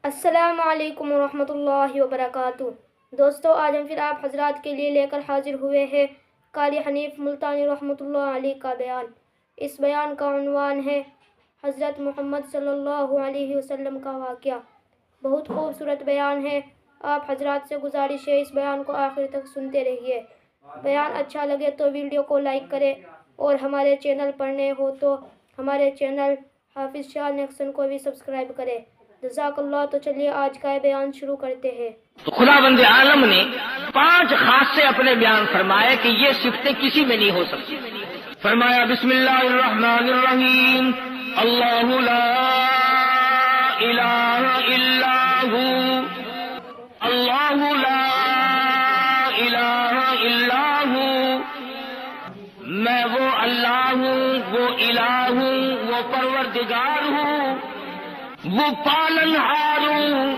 السلام علیکم ورحمۃ اللہ وبرکاتہ۔ دوستو، آج ہم پھر آپ حضرات کے لیے لے کر حاضر ہوئے ہیں قاری حنیف ملتانی رحمۃ اللہ علیہ کا بیان۔ اس بیان کا عنوان ہے حضرت محمد صلی اللہ علیہ وسلم کا واقعہ۔ بہت خوبصورت بیان ہے۔ آپ حضرات سے گزارش ہے اس بیان کو آخر تک سنتے رہیے۔ بیان اچھا لگے تو ویڈیو کو لائک کریں، اور ہمارے چینل پر نئے ہو تو ہمارے چینل حافظ شاہ نیکسن کو بھی سبسکرائب کریں۔ جزاک اللہ۔ تو چلیے آج کا بیان شروع کرتے ہیں۔ تو خدا بند عالم نے 5 خاصے اپنے بیان فرمائے کہ یہ صفتیں کسی میں نہیں ہو سکتی۔ فرمایا بسم اللہ الرحمن الرحیم، اللہ لا الہ الا ہو، اللہ لا الہ الا ہو، میں وہ اللہ ہوں، وہ الہ ہوں، وہ پروردگار ہوں، وہ پالنہار ہوں،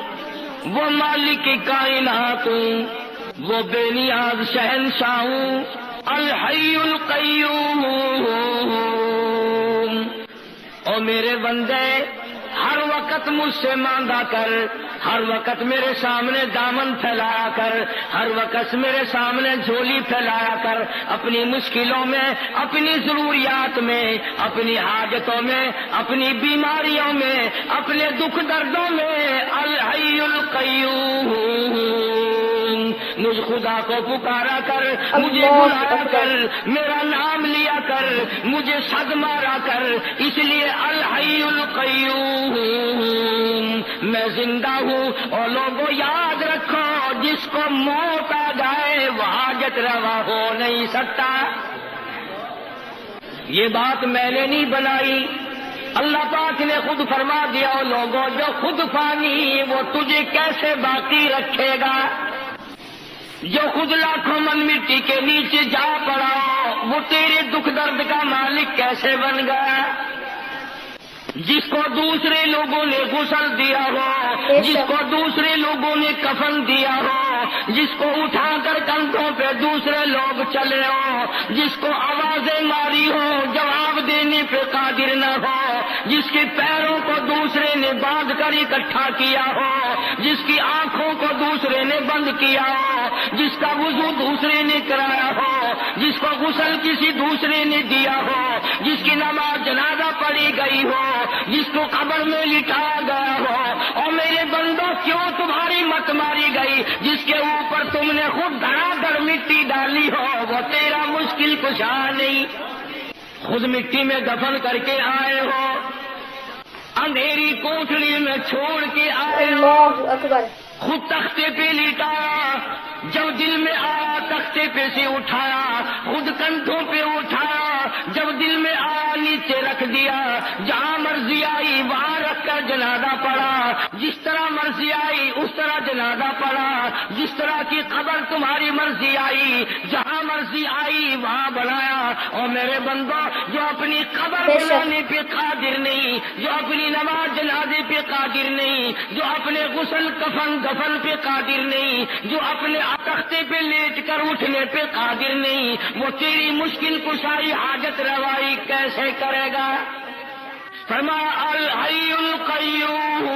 وہ مالک کائنات ہوں، وہ بے نیاز شہنشاہ ہوں، الحی القیوم۔ او میرے بندے، ہر وقت مجھ سے مانگا کر، ہر وقت میرے سامنے دامن پھیلایا کر، ہر وقت میرے سامنے جھولی پھیلایا کر، اپنی مشکلوں میں، اپنی ضروریات میں، اپنی حاجتوں میں، اپنی بیماریوں میں، اپنے دکھ دردوں میں، الحی القیوم۔ مجھ خدا کو پکارا کر، مجھے بلایا کر، میرا نام لیا کر، مجھے صد مارا کر، اس لیے الحی القیوم، میں زندہ ہوں۔ اور لوگوں یاد رکھو، جس کو موت آ جائے وہ حاجت روا ہو نہیں سکتا۔ یہ بات میں نے نہیں بنائی، اللہ پاک نے خود فرما دیا۔ لوگوں جو خود فانی وہ تجھے کیسے باقی رکھے گا؟ جو خود لاکھوں من مٹی کے نیچے جا پڑا وہ تیرے دکھ درد کا مالک کیسے بن گیا؟ جس کو دوسرے لوگوں نے غسل دیا ہو، جس کو دوسرے لوگوں نے کفن دیا ہو، جس کو اٹھا کر کندھوں پہ دوسرے لوگ چلے ہو، جس کو آوازیں ماری ہو جواب دینے پہ قادر نہ ہو، جس کے پیروں کو دوسرے نے باندھ کر اکٹھا کیا ہو، جس کی آنکھوں کو دوسرے نے بند کیا ہو، جس کا وضو دوسرے نے کرایا ہو، جس کو غسل کسی دوسرے نے دیا ہو، جس کی نماز جنازہ پڑھی گئی ہو، جس کو قبر میں لٹایا گیا ہو۔ اور میرے بندوں، کیوں تمہاری مت ماری گئی؟ جس کے اوپر تم نے خود دھڑا دھڑ مٹی ڈالی ہو وہ تیرا مشکل کشا نہیں۔ خود مٹی میں دفن کر کے آئے ہو، اندھیری کوٹڑی میں چھوڑ کے آئے ہو، اللہ اکبر۔ خود تختے پہ لٹایا، جب دل میں آیا تختے پہ سے اٹھایا، خود کندھوں پہ اٹھایا، جب دل میں آیا نیچے رکھ دیا، جہاں مرضی آئی وہاں رکھ کر جنازہ پڑا، جس طرح مرضی آئی اس طرح جنازہ پڑا، جس طرح کی قبر تمہاری مرضی آئی جہاں مرضی آئی وہاں بنایا۔ اور میرے بندوں، جو اپنی قبر بنانے پہ قادر نہیں، جو اپنی نماز جنازے پہ قادر نہیں، جو اپنے غسل کفن دفن پہ قادر نہیں، جو اپنے تختے پہ لیٹ کر اٹھنے پہ قادر نہیں، وہ تیری مشکل کشائی حاجت روائی کیسے کرے گا؟ فرمایا الحی القیوم۔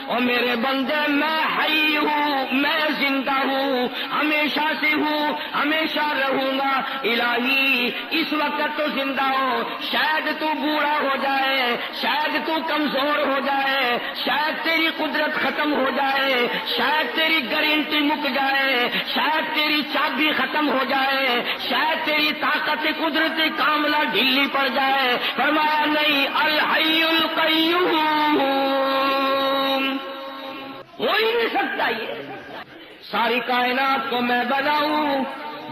اور میرے بندے، میں حی ہوں، میں زندہ ہوں، ہمیشہ سے ہوں، ہمیشہ رہوں گا۔ الہی اس وقت تو زندہ ہو، شاید تو بوڑھا ہو جائے، شاید تو کمزور ہو جائے، شاید تیری قدرت ختم ہو جائے، شاید تیری گارنٹی مک جائے، شاید تیری چابی ختم ہو جائے، شاید تیری طاقت قدرت کاملہ ڈھیلی پڑ جائے۔ فرمایا نہیں، الحی القیوم، ہو ہی نہیں سکتا یہ۔ ساری کائنات کو میں بناؤں،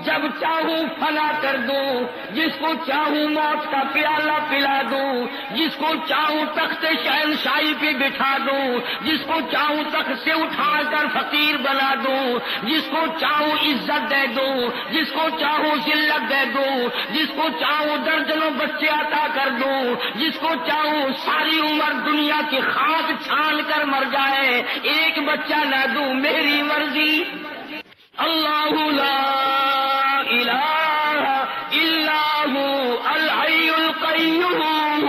جب چاہوں فنا کر دوں، جس کو چاہوں موت کا پیالہ پلا دوں، جس کو چاہوں تخت شہنشاہی پہ بٹھا دوں، جس کو چاہوں تخت سے اٹھا کر فقیر بنا دوں، جس کو چاہوں عزت دے دوں، جس کو چاہوں ذلت دے دوں، جس کو چاہوں درجنوں بچے عطا کر دوں، جس کو چاہوں ساری عمر دنیا کی خاک چھان کر مر جائے، ایک بچہ نہ دوں، میری مرضی۔ اللہ لا الہ الا هو الحی القیوم۔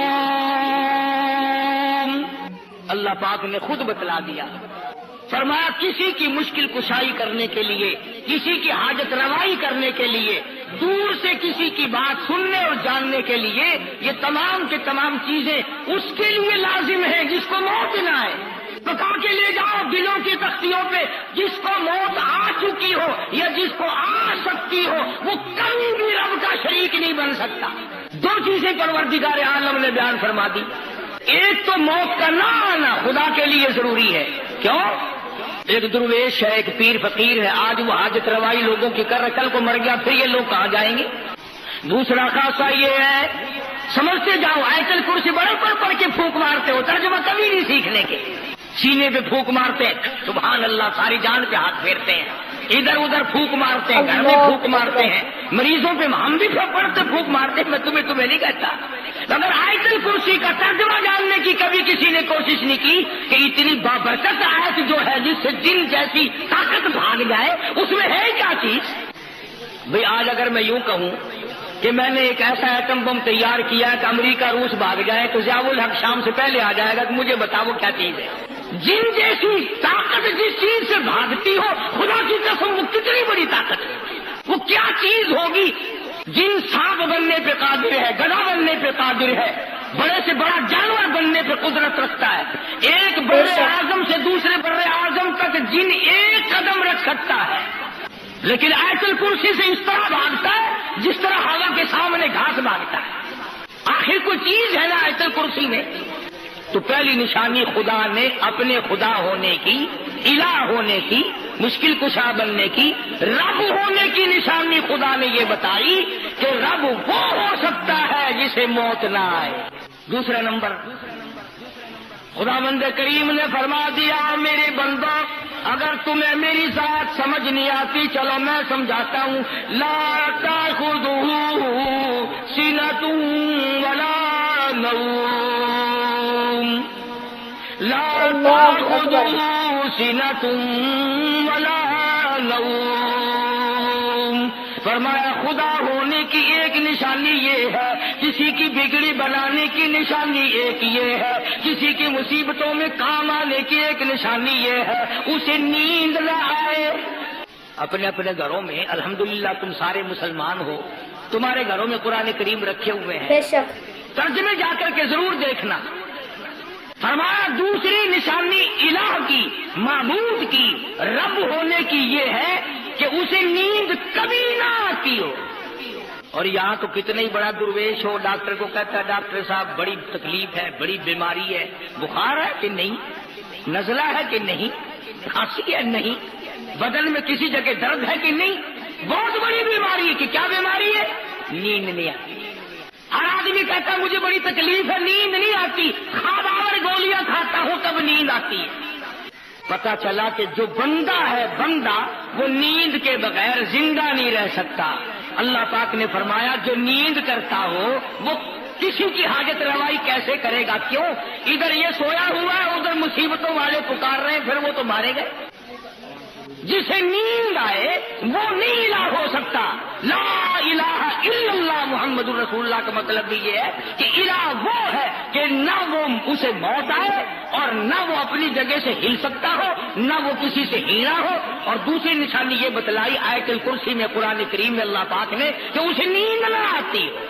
اللہ پاک نے خود بتلا دیا. فرمایا کسی کی مشکل کشائی کرنے کے لیے، کسی کی حاجت روائی کرنے کے لیے، دور سے کسی کی بات سننے اور جاننے کے لیے، یہ تمام کے تمام چیزیں اس کے لیے لازم ہیں جس کو موت نہ آئے. بتا کے لے جاؤ دلوں کی تختیوں پہ، جس کو موت آ چکی ہو یا جس کو آ سکتی ہو وہ کبھی بھی رب کا شریک نہیں بن سکتا. دو چیزیں پروردگار عالم نے بیان فرما دی. ایک تو موت کا نہ آنا خدا کے لیے ضروری ہے. کیوں؟ ایک درویش ہے، ایک پیر فقیر ہے، آج وہ حاجت روائی لوگوں کی کر رہا، کل کو مر گیا پھر یہ لوگ کہاں جائیں گے؟ دوسرا خاصہ یہ ہے، سمجھتے جاؤ آیت الکرسی بڑے پڑھ کے پھونک مارتے ہو، ترجمہ کبھی نہیں سیکھنے کے. سینے پہ پھونک مارتے ہیں، سبحان اللہ، ساری جان پہ ہاتھ پھیرتے ہیں، ادھر ادھر پھونک مارتے ہیں، گھر میں پھونک مارتے ہیں، مریضوں پہ ہم بھی پڑھتے پھونک مارتے ہیں. میں تمہیں نہیں کہتا، اگر آیت الکرسی کا ترجمہ جاننے کی کبھی کسی نے کوشش نہیں کی کہ اتنی بابرکت آیت جو ہے جس سے جن جیسی طاقت بھاگ جائے، اس میں ہے کیا چیز؟ بھئی آج اگر میں یوں کہوں کہ میں نے ایک ایسا ایٹم بم تیار کیا کہ امریکہ روس بھاگ جائے تو ضیاء الحق شام سے پہلے آ جائے گا کہ مجھے بتاؤ کیا چیز ہے. جن جیسی طاقت جس چیز سے بھاگتی ہو، خدا کی قسم وہ کتنی بڑی طاقت ہے، وہ کیا چیز ہوگی؟ جن سانپ بننے پہ قادر ہے، گدھا بننے پہ قادر ہے، بڑے سے بڑا جانور بننے پہ قدرت رکھتا ہے. ایک بر اعظم سے دوسرے بر اعظم تک جن ایک قدم رکھ سکتا ہے، لیکن آیت الکرسی سے اس طرح بھاگتا ہے جس طرح ہوا کے سامنے گھاس بھاگتا ہے. آخر کوئی چیز ہے نا آیت الکرسی میں. تو پہلی نشانی خدا نے اپنے خدا ہونے کی، الہ ہونے کی، مشکل کشا بننے کی، رب ہونے کی نشانی خدا نے یہ بتائی کہ رب وہ ہو سکتا ہے جسے موت نہ آئے. دوسرا نمبر، خداوند کریم نے فرما دیا میرے بندو اگر تمہیں میری ذات سمجھ نہیں آتی چلو میں سمجھاتا ہوں. لا تأخذہ سنۃ ولا نوم، لا تأخذہ سنۃ ولا نوم. فرمایا خدا ہونے کی ایک نشانی یہ ہے، کسی کی بگڑی بنانے کی نشانی ایک یہ ہے، کسی کی مصیبتوں میں کام آنے کی ایک نشانی یہ ہے اسے نیند نہ آئے. اپنے اپنے گھروں میں الحمدللہ تم سارے مسلمان ہو، تمہارے گھروں میں قرآن کریم رکھے ہوئے ہیں، بے شک ترجمے جا کر کے ضرور دیکھنا. فرمایا دوسری نشانی الہ کی، معبود کی، رب ہونے کی یہ ہے کہ اسے نیند کبھی نہ آتی ہو. اور یہاں تو کتنا ہی بڑا درویش ہو، ڈاکٹر کو کہتا ہے ڈاکٹر صاحب بڑی تکلیف ہے، بڑی بیماری ہے، بخار ہے کہ نہیں، نزلہ ہے کہ نہیں، کھانسی ہے نہیں، بدن میں کسی جگہ درد ہے کہ نہیں، بہت بڑی بیماری ہے. کہ کیا بیماری ہے؟ نیند نہیں آتی. ہر آدمی کہتا ہے مجھے بڑی تکلیف ہے، نیند نہیں آتی، خواب آور گولیاں کھاتا ہوں تب نیند آتی ہے. پتا چلا کہ جو بندہ ہے بندہ وہ نیند کے بغیر زندہ نہیں رہ سکتا. اللہ پاک نے فرمایا جو نیند کرتا ہو وہ کسی کی حاجت روائی کیسے کرے گا؟ کیوں؟ ادھر یہ سویا ہوا ہے، ادھر مصیبتوں والے پکار رہے ہیں، پھر وہ تو مارے گئے. جسے نیند آئے وہ نہیں الہ ہو سکتا. لا الہ الا اللہ محمد رسول اللہ کا مطلب بھی یہ ہے کہ الہ وہ ہے کہ نہ وہ اسے موت آئے اور نہ وہ اپنی جگہ سے ہل سکتا ہو، نہ وہ کسی سے ہیرا ہو. اور دوسری نشانی یہ بتلائی آیت الکرسی میں، قرآن کریم میں اللہ پاک نے، کہ اسے نیند نہ آتی ہو.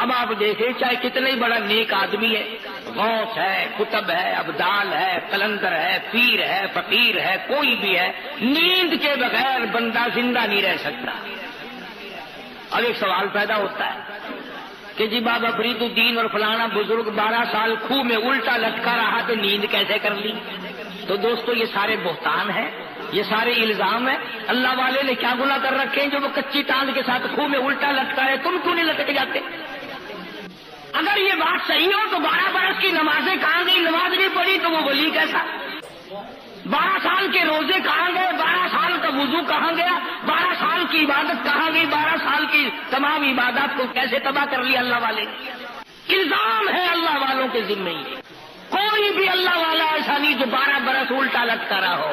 اب آپ دیکھیں چاہے کتنا ہی بڑا نیک آدمی ہے، غوث ہے، قطب ہے، ابدال ہے، قلندر ہے، پیر ہے، فقیر ہے، کوئی بھی ہے، نیند کے بغیر بندہ زندہ نہیں رہ سکتا. اب ایک سوال پیدا ہوتا ہے کہ جی بابا فرید الدین اور فلانا بزرگ 12 سال کھوہ میں الٹا لٹکا رہا تو نیند کیسے کر لی؟ تو دوستو یہ سارے بہتان ہیں، یہ سارے الزام ہیں. اللہ والے نے کیا گناہ کر رکھے ہیں جو وہ کچی ٹانگ کے ساتھ کھوہ میں الٹا لٹکا ہے؟ تم کیوں نہیں لٹک جاتے؟ اگر یہ بات صحیح ہو تو 12 برس کی نمازیں کہاں گئی؟ نماز نہیں پڑھی تو وہ ولی کیسا؟ 12 سال کے روزے کہاں گئے؟ 12 سال کا وضو کہاں گیا؟ 12 سال کی عبادت کہاں گئی؟ 12 سال کی تمام عبادات کو کیسے تباہ کر لیا اللہ والے؟ الزام ہے اللہ والوں کے ذمہ ہی. کوئی بھی اللہ والا ایسا نہیں جو 12 برس الٹا لٹکا رہا ہو.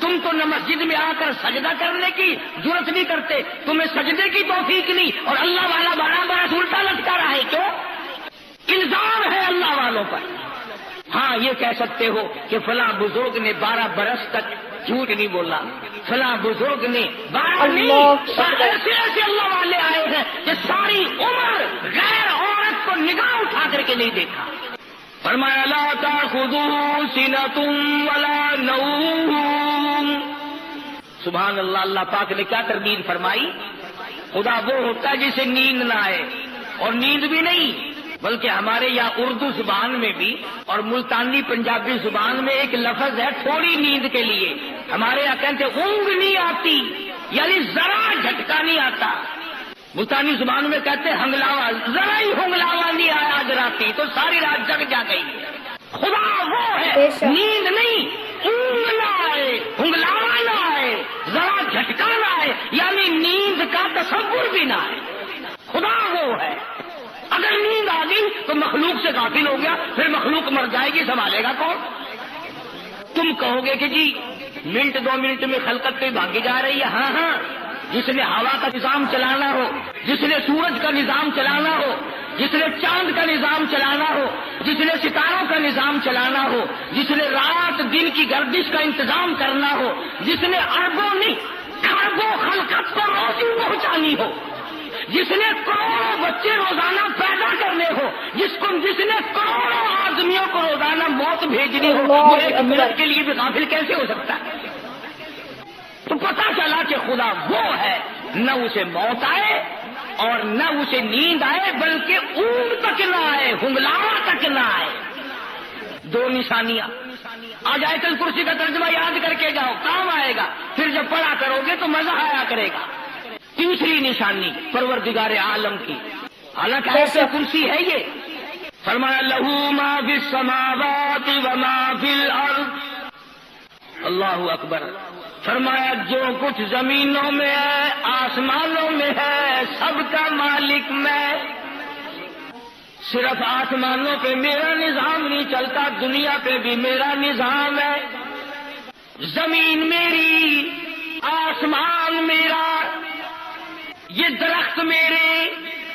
تم تو نہ مسجد میں آ کر سجدہ کرنے کی ضرورت نہیں کرتے، تمہیں سجدے کی توفیق نہیں، اور اللہ والا 12 برس الٹا لٹکا رہا ہے. کیوں؟ الزام ہے اللہ والوں پر. ہاں یہ کہہ سکتے ہو کہ فلاں بزرگ نے 12 برس تک جھوٹ نہیں بولا، فلاں بزرگ نے 12 نہیں، ایسے ایسے اللہ والے آئے ہیں کہ ساری عمر غیر عورت کو نگاہ اٹھا کر کے نہیں دیکھا۔ فرمایا لا تأخذوا سنۃ ولا نوم۔ سبحان اللہ، اللہ پاک نے کیا تردید فرمائی؟ خدا وہ ہوتا ہے جسے نیند نہ آئے، اور نیند بھی نہیں بلکہ ہمارے یہاں اردو زبان میں بھی اور ملتانی پنجابی زبان میں ایک لفظ ہے تھوڑی نیند کے لیے، ہمارے یہاں کہتے اونگ نہیں آتی، یعنی ذرا جھٹکا نہیں آتا۔ ملتانی زبان میں کہتے ہنگلاوا، ذرا ہی ہنگلاوا نہیں آیا آج راتی تو ساری رات جگ جا گئی۔ خدا وہ ہے نیند نہیں، اونگ نہ آئے، ہنگلاوا نہ آئے، ذرا جھٹکا نہ آئے، یعنی نیند کا تصور بھی نہ آئے۔ خدا وہ ہے۔ اگر نیند آ گئی تو مخلوق سے غافل ہو گیا، پھر مخلوق مر جائے گی، سنبھالے گا کون؟ تم کہو گے کہ جی منٹ 2 منٹ میں خلقت پہ بھاگی جا رہی ہے۔ ہاں ہاں، جس نے ہوا کا نظام چلانا ہو، جس نے سورج کا نظام چلانا ہو، جس نے چاند کا نظام چلانا ہو، جس نے ستاروں کا نظام چلانا ہو، جس نے رات دن کی گردش کا انتظام کرنا ہو، جس نے اربوں نہیں کھربوں خلقت کو روزی پہنچانی ہو، جس نے کروڑوں بچے روزانہ پیدا کرنے ہو، جس نے کروڑوں آدمیوں کو روزانہ موت بھیجنی ہو، وہ ایک منٹ کے لیے بھی غافل کیسے ہو سکتا ہے؟ تو پتہ چلا کہ خدا وہ ہے، نہ اسے موت آئے اور نہ اسے نیند آئے، بلکہ اونگ تک نہ آئے، ہنگلاوا تک نہ آئے۔ 2 نشانیاں آج آیت الکرسی کا ترجمہ یاد کر کے جاؤ، کام آئے گا، پھر جب پڑھا کرو گے تو مزہ آیا کرے گا۔ تیسری نشانی پروردگار عالم کی، حالانکہ آیت الکرسی ہے یہ، فرمایا لہو ما فی السماوات وما فی الارض۔ اللہ اکبر۔ فرمایا جو کچھ زمینوں میں ہے، آسمانوں میں ہے، سب کا مالک میں۔ صرف آسمانوں پہ میرا نظام نہیں چلتا، دنیا پہ بھی میرا نظام ہے۔ زمین میری، آسمان میرا، یہ درخت میرے،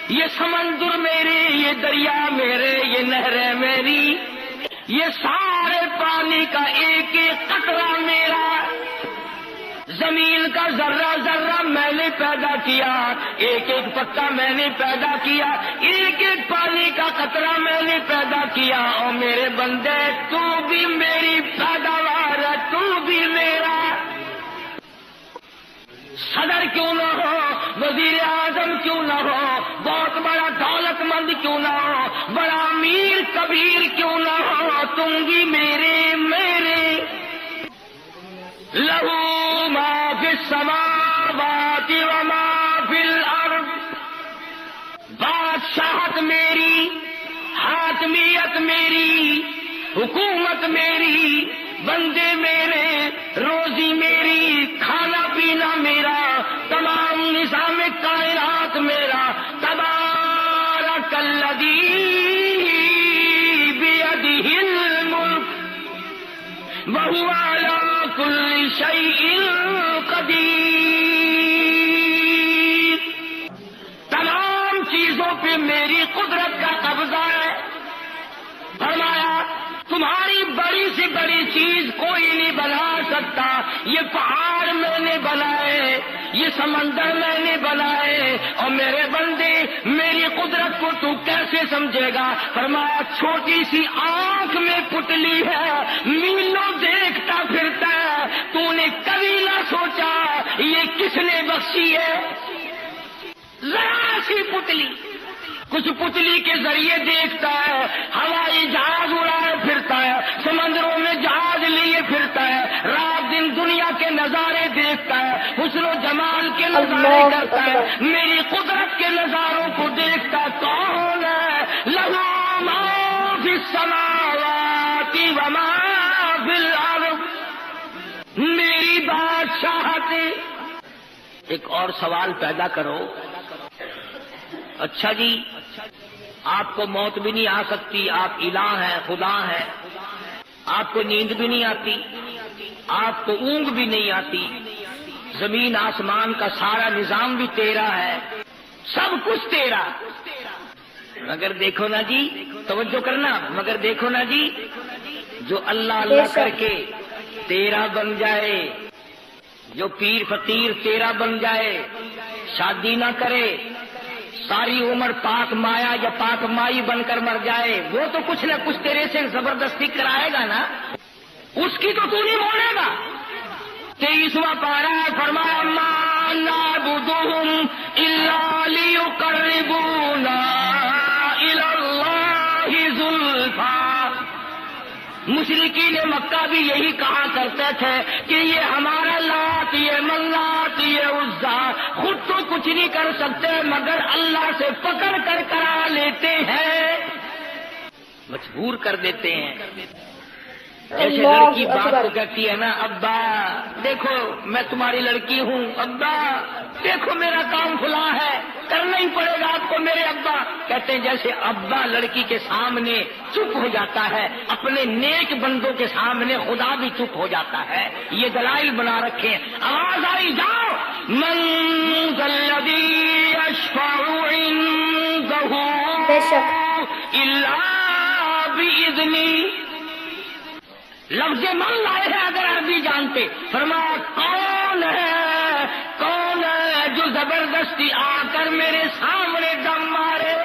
یہ سمندر میرے، یہ دریا میرے، یہ نہریں میری، یہ سارے پانی کا ایک ایک قطرہ میرا۔ زمین کا ذرہ ذرہ میں نے پیدا کیا، ایک ایک پتا میں نے پیدا کیا، ایک ایک پانی کا قطرہ میں نے پیدا کیا۔ اور میرے بندے تو بھی میری پیداوار ہے، تو بھی میرا۔ صدر کیوں نہ ہو، وزیر اعظم کیوں نہ ہو، بہت بڑا دولت مند کیوں نہ ہو، بڑا امیر کبیر کیوں نہ ہو، تم بھی میرے لہو ما فی السماوات وما فی الارض۔ بادشاہت میری، حاکمیت میری، حکومت میری، بندے میرے، روزی میری، کھانا پینا میرا، تمام نظام کائنات میرا۔ تبارک الذی بیدہ الملک وہو علی کل شیء قدیر۔ تمام چیزوں پہ میری قدرت کا قبضہ ہے۔ فرمایا تمہاری بڑی سے بڑی چیز کوئی نہیں بنا سکتا، یہ پہاڑ میں نے بنائے، یہ سمندر میں نے بنائے، اور میرے بندے میری قدرت کو تو کیسے سمجھے گا؟ فرمایا چھوٹی سی آنکھ میں پتلی ہے، میلوں دیکھتا پھرتا ہے، تو نے کبھی نہ سوچا یہ کس نے بخشی ہے؟ ذرا سی پتلی، کچھ پتلی کے ذریعے دیکھتا ہے، ہوائی جہاز اڑائے پھرتا ہے، سمندروں میں جہاز لیے پھرتا ہے، رات دن دنیا کے نظارے دیکھتا ہے، حسن و جمال کے نظارے کرتا ہے، میری قدرت کے نظاروں کو دیکھتا کون ہے؟ لہو ما فی السماوات وما فی الارض۔ میری بادشاہت۔ ایک اور سوال پیدا کرو، اچھا جی آپ کو موت بھی نہیں آ سکتی، آپ الہ ہیں، خدا ہیں، آپ کو نیند بھی نہیں آتی، آپ کو اونگ بھی نہیں آتی، زمین آسمان کا سارا نظام بھی تیرا ہے، سب کچھ تیرا، مگر دیکھو نا جی، توجہ کرنا، مگر دیکھو نا جی جو اللہ بے اللہ شک۔ کر کے تیرا بن جائے، جو پیر فقیر تیرا بن جائے، شادی نہ کرے، ساری عمر پاک مایا یا پاک مائی بن کر مر جائے، وہ تو کچھ نہ کچھ تیرے سے زبردستی کرائے گا نا، اس کی تو نہیں موڑے گا۔ 23واں پارہ فرمایا ما نعبدهم الا ليقربونا الى الله زلفى۔ مشرکین مکہ بھی یہی کہا کرتے تھے کہ یہ ہمارا لات، یہ منات، یہ عزا خود تو کچھ نہیں کر سکتے مگر اللہ سے پکڑ کر کرا لیتے ہیں، مجبور کر دیتے ہیں۔ جیسے اللہ لڑکی باپ اکبر۔ کو کہتی ہے نا ابا دیکھو میں تمہاری لڑکی ہوں، ابا دیکھو میرا کام کھلا ہے، کرنا ہی پڑے گا آپ کو میرے ابا۔ کہتے ہیں جیسے ابا لڑکی کے سامنے چپ ہو جاتا ہے، اپنے نیک بندوں کے سامنے خدا بھی چپ ہو جاتا ہے۔ یہ دلائل بنا رکھے ہیں۔ آواز آئی جاؤ من ذا الذی یشفع عنده بے شک۔ الا باذنہ۔ لفظ من لائے ہیں اگر عربی جانتے، فرمایا کون ہے جو زبردستی آ کر میرے سامنے دم مارے؟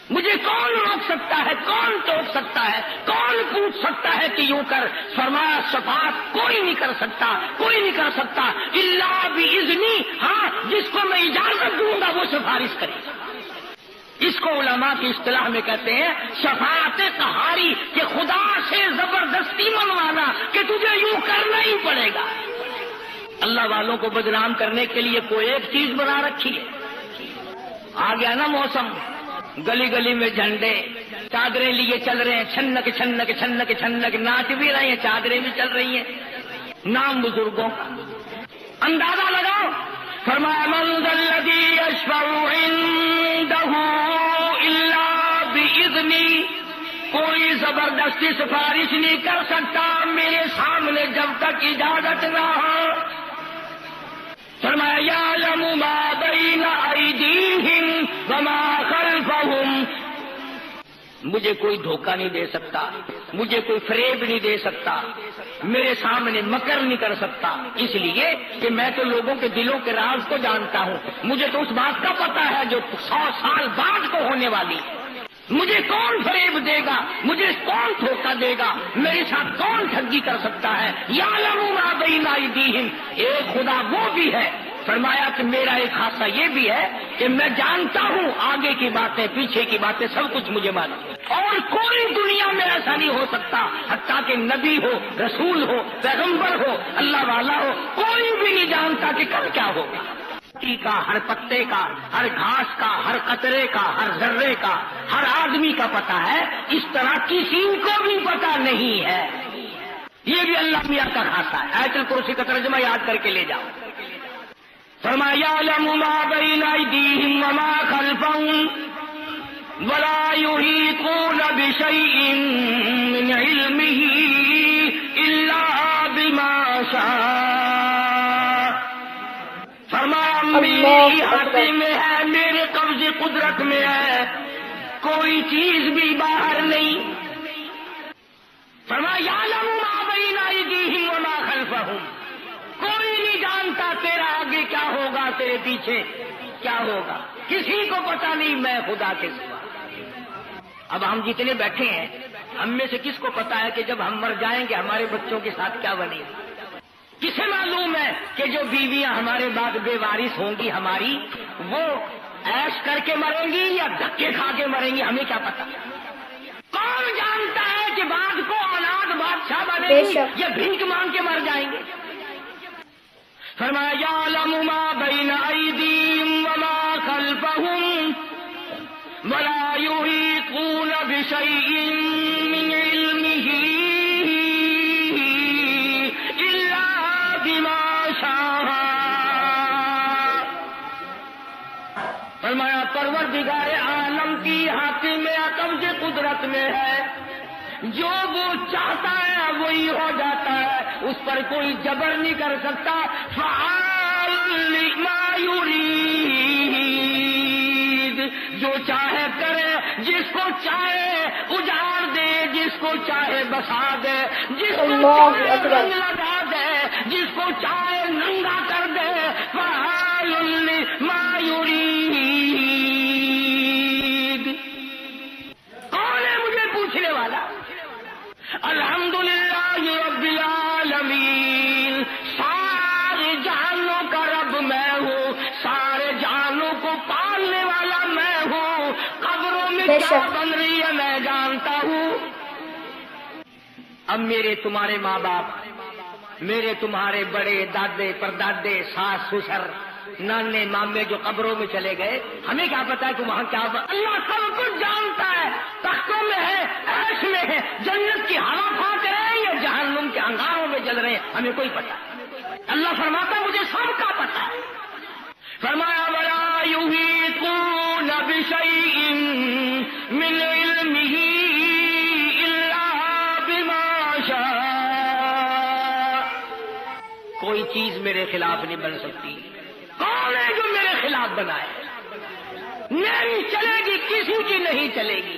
مجھے کون روک سکتا ہے، کون ٹوک سکتا ہے، کون پوچھ سکتا ہے کہ یوں کر؟ فرمایا شفاعت کوئی نہیں کر سکتا، کوئی نہیں کر سکتا الا باذنی، ہاں جس کو میں اجازت دوں گا وہ سفارش کرے گا۔ اس کو علماء کی اصطلاح میں کہتے ہیں شفاعت قہاری، کہ خدا سے زبردستی منوانا کہ تجھے یوں کرنا ہی پڑے گا۔ اللہ والوں کو بدنام کرنے کے لیے کوئی ایک چیز بنا رکھی ہے۔ آ گیا نا موسم، گلی گلی میں جھنڈے، چادریں لیے چل رہے ہیں، چھنک چھنک چھنک چھنک، ناچ بھی رہے ہیں، چادریں بھی چل رہی ہیں، نام بزرگوں کا اندازہ لگاؤ۔ فرمایا من ذا الذی یشفع عنده الا باذنی، کوئی زبردستی سفارش نہیں کر سکتا میرے سامنے جب تک اجازت نہ ہو۔ فرمایا یعلم ما بین ایدیہم وما خلفہم، مجھے کوئی دھوکہ نہیں دے سکتا، مجھے کوئی فریب نہیں دے سکتا، میرے سامنے مکر نہیں کر سکتا، اس لیے کہ میں تو لوگوں کے دلوں کے راز کو جانتا ہوں، مجھے تو اس بات کا پتا ہے جو 100 سال بعد کو ہونے والی ہے۔ مجھے کون فریب دے گا، مجھے کون دھوکہ دے گا، میرے ساتھ کون ٹھگی کر سکتا ہے؟ یعلم ما بین ایدیہم، ایک خدا وہ بھی ہے۔ فرمایا کہ میرا ایک خاصہ یہ بھی ہے کہ میں جانتا ہوں آگے کی باتیں، پیچھے کی باتیں، سب کچھ مجھے معلوم ہے، اور کوئی دنیا میں ایسا نہیں ہو سکتا، حتیٰ کہ نبی ہو، رسول ہو، پیغمبر ہو، اللہ والا ہو، کوئی بھی نہیں جانتا کہ کل کیا ہوگا۔ کا ہر پتے کا، ہر گھاس کا، ہر قطرے کا، ہر ذرے کا، ہر آدمی کا پتہ ہے، اس طرح کسی کو بھی پتہ نہیں ہے۔ یہ بھی اللہ میاں کا خاصہ ہے۔ آیت الکرسی کا ترجمہ یاد کر کے لے جاؤ۔ فرمایا یعلم ما بین ایدیہم وما خلفہم ولا یحیطون بشیء من علمہ الا بما شاء۔ فرمایا میرے احاطے میں ہے، میرے قبض قدرت میں ہے، کوئی چیز بھی باہر نہیں۔ فرمایا یعلم ما بین ایدیہم وما خلفہم، کوئی نہیں جانتا تیرا آگے کیا ہوگا، تیرے پیچھے کیا ہوگا، کسی کو پتا نہیں میں خدا کے سوا۔ اب ہم جتنے بیٹھے ہیں ہم میں سے کس کو پتا ہے کہ جب ہم مر جائیں گے ہمارے بچوں کے ساتھ کیا بنے گا؟ کسے معلوم ہے کہ جو بیویاں ہمارے بعد بے وارث ہوں گی ہماری، وہ عیش کر کے مریں گی یا دھکے کھا کے مریں گی؟ ہمیں کیا پتا؟ کون جانتا ہے کہ بعد کو اولاد بادشاہ بنے بے گی شک۔ یا بھیک مانگ کے مر جائیں گے؟ فرمایا یعلم ما بین ایدیہم وما خلفہم ولا یحیطون بشیء من علمہ الا بما شاء۔ فرمایا پروردگار عالم کی ہاتھ میں، قبض قدرت میں ہے، جو وہ چاہتا ہے وہی ہو جاتا ہے، اس پر کوئی جبر نہیں کر سکتا۔ فعال لما یرید، جو چاہے کرے، جس کو چاہے اجاڑ دے، جس کو چاہے بسا دے، جس کو اللہ چاہے اکبر۔ رنگ لگا دے، جس کو چاہے ننگا کر دے، فعال لما یرید۔ کون ہے مجھے پوچھنے والا؟ الحمدللہ رب العالمین، سارے جہانوں کا رب میں ہوں، سارے جہانوں کو پالنے والا میں ہوں، قبروں میں بے کیا شک۔ بن رہی ہے میں جانتا ہوں۔ اب میرے تمہارے ماں باپ، میرے تمہارے بڑے دادے پردادے، ساس سسر، نانے مامے جو قبروں میں چلے گئے، ہمیں کیا پتا ہے کہ وہاں کیا اللہ سب کچھ جانتا ہے۔ تختوں میں ہے، عرش میں ہے، جنت کی ہوا پھونک رہے ہیں یا جہنم کے انگاروں میں جل رہے ہیں، ہمیں کوئی پتا نہیں۔ اللہ فرماتا ہے مجھے سب کا پتا ہے۔ فرمایا وَلَا يُحِيطُونَ بِشَيْءٍ مِّنْ عِلْمِهِ إِلَّا بِمَا شَاءَ۔ کوئی چیز میرے خلاف نہیں بن سکتی۔ کون ہے جو میرے خلاف بنائے؟ نہیں چلے گی، کسی کی نہیں چلے گی۔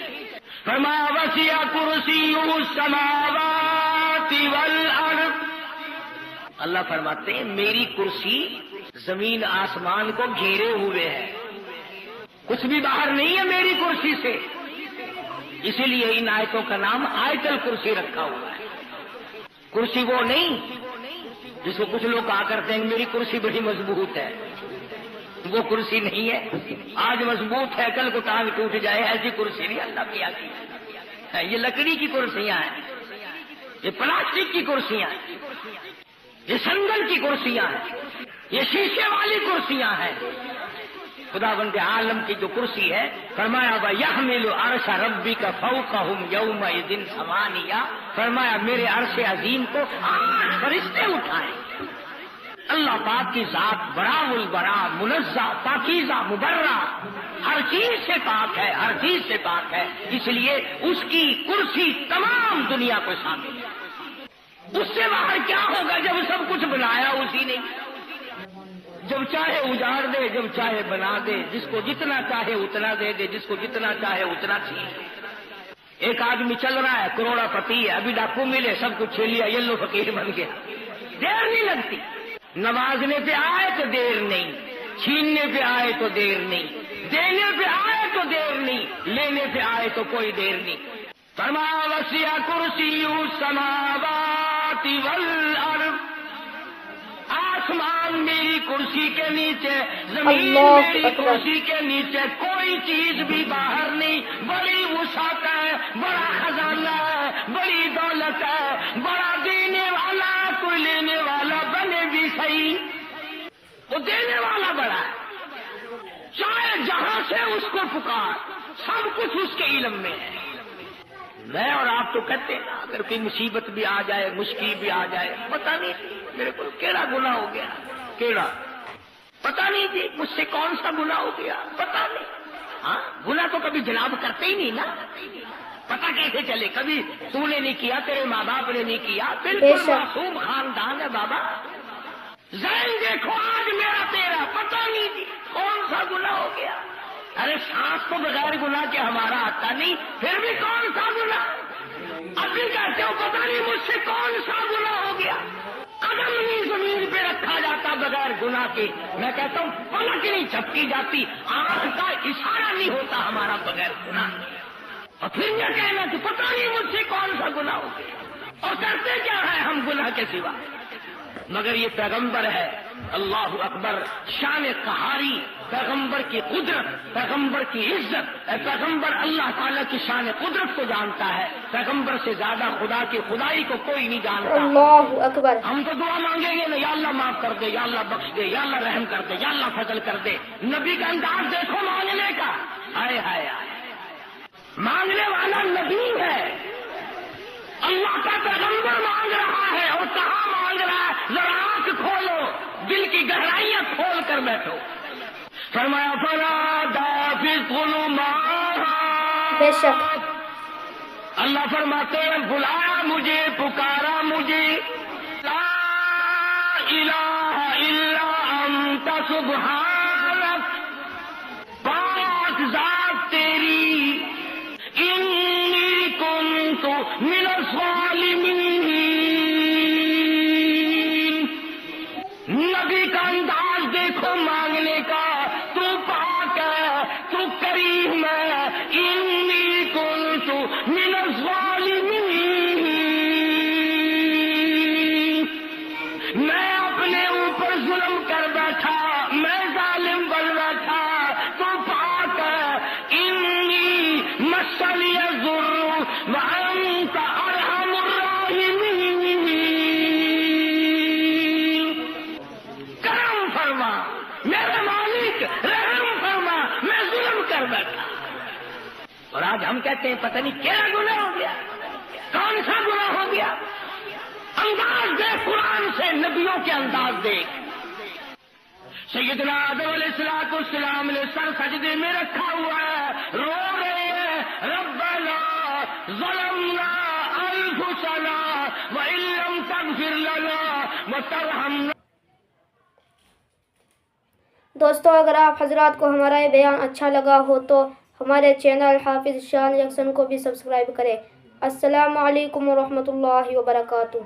فرمایا وسع کرسیہ السماوات والارض۔ اللہ فرماتے ہیں میری کرسی زمین آسمان کو گھیرے ہوئے ہے، کچھ بھی باہر نہیں ہے میری کرسی سے۔ اسی لیے ان آیتوں کا نام آیت الکرسی رکھا ہوا ہے۔ کرسی وہ نہیں جس کو کچھ لوگ کہا کرتے ہیں میری کرسی بڑی مضبوط ہے، وہ کرسی نہیں ہے۔ آج مضبوط ہے، کل کو ٹانگ ٹوٹ جائے، ایسی کرسی نہیں اللہ کی آتی ہے۔ یہ لکڑی کی کرسیاں ہیں، یہ پلاسٹک کی کرسیاں ہیں، یہ سنگل کی کرسیاں ہیں، یہ شیشے والی کرسیاں ہیں۔ خداوند عالم کی جو کرسی ہے، فرمایا وَيَحْمِلُ عَرْشَ رَبِّكَ فَوْقَهُمْ يَوْمَئِذٍ ثَمَانِيَةٌ۔ فرمایا میرے عرش عظیم کو 8 فرشتے اٹھائیں۔ اللہ پاک کی ذات برا البرا، منزہ، پاکیزہ، مبرہ، ہر چیز سے پاک ہے، ہر چیز سے پاک ہے، اس لیے اس کی کرسی تمام دنیا کو شامل ہے۔ اس سے باہر کیا ہوگا جب سب کچھ بنایا اسی نے؟ جب چاہے اجاڑ دے، جب چاہے بنا دے، جس کو جتنا چاہے اتنا دے دے، جس کو جتنا چاہے اتنا چھین دے۔ ایک آدمی چل رہا ہے، کروڑا پتی ہے، ابھی ڈاکو ملے، سب کچھ چھین لیا، یلو فقیر بن گیا، دیر نہیں لگتی۔ نوازنے پہ آئے تو دیر نہیں، چھیننے پہ آئے تو دیر نہیں، دینے پہ آئے تو دیر نہیں، لینے پہ آئے تو کوئی دیر نہیں۔ فرمایا وسع کرسیہ السماوات والارض۔ آسمان میری کرسی کے نیچے، زمین میری کرسی کے نیچے، کوئی چیز بھی باہر نہیں۔ بڑی وسعت ہے، بڑا خزانہ ہے، بڑی دولت ہے، بڑا دینے والا، کوئی لینے والا بنے بھی صحیح، وہ دینے والا بڑا ہے۔ چاہے جہاں سے اس کو پکار، سب کچھ اس کے علم میں ہے۔ میں اور آپ تو کہتے ہیں اگر کوئی مصیبت بھی آ جائے، مشکل بھی آ جائے، پتہ نہیں میرے کو کیڑا گناہ ہو گیا، کیڑا پتہ نہیں جی مجھ سے کون سا گناہ ہو گیا، پتہ نہیں۔ ہاں گناہ تو کبھی جناب کرتے ہی نہیں نا، پتہ کیسے چلے؟ کبھی تو نے نہیں کیا، تیرے ماں باپ نے نہیں کیا، بالکل معصوم خاندان ہے بابا۔ ذہن دیکھو آج میرا تیرا، پتہ نہیں جی کون سا گناہ ہو گیا۔ ارے سانس تو بغیر گناہ کے ہمارا آتا نہیں، پھر بھی کون سا گناہ؟ ابھی کہتے ہو پتہ نہیں مجھ سے کون سا گناہ ہو گیا۔ قدم نہیں زمین پہ رکھا جاتا بغیر گناہ کے، میں کہتا ہوں پلک نہیں جھپکی جاتی، آنکھ کا اشارہ نہیں ہوتا ہمارا بغیر گناہ۔ اور پھر یہ کہنا کہ پتہ نہیں مجھ سے کون سا گناہ ہو گیا، اور کرتے کیا ہے ہم گناہ کے سوا؟ مگر یہ پیغمبر ہے، اللہ اکبر، شان قہاری، پیغمبر کی قدرت، پیغمبر کی عزت، پیغمبر اللہ تعالیٰ کی شان قدرت کو جانتا ہے۔ پیغمبر سے زیادہ خدا کی خدائی کو کوئی نہیں جانتا۔ اللہ اکبر۔ ہم تو دعا مانگیں گے نا، یا اللہ معاف کر دے، یا اللہ بخش دے، یا اللہ رحم کر دے، یا اللہ فضل کر دے۔ نبی کا انداز دیکھو مانگنے کا، ہائے ہائے ہائے، مانگنے والا نبی ہے، اللہ کا پیغمبر مانگ رہا ہے، اور کہاں مانگ رہا ہے؟ ذرا آنکھ کھولو، دل کی گہرائیاں کھول کر بیٹھو۔ فرمایا فنادى في الظلمات، بے شک اللہ فرماتے ہیں بلایا مجھے، پکارا مجھے، لا الہ الا انت سبحانک، پاک ذات آج ہم کہتے ہیں پتہ نہیں کیا گناہ ہو گیا، کون سا گناہ ہو گیا؟ انداز دیکھ قرآن سے، نبیوں کے انداز دیکھ۔ سیدنا آدم علیہ السلام نے سر سجدے میں رکھا ہوا ہے، رو رہے ہیں ربنا ظلمنا انفسنا وان لم تغفر لنا وترحمنا۔ دوستو اگر آپ حضرات کو ہمارا یہ بیان اچھا لگا ہو تو ہمارے چینل حافظ شان جنکشن کو بھی سبسکرائب کریں۔ السلام علیکم ورحمۃ اللہ وبرکاتہ۔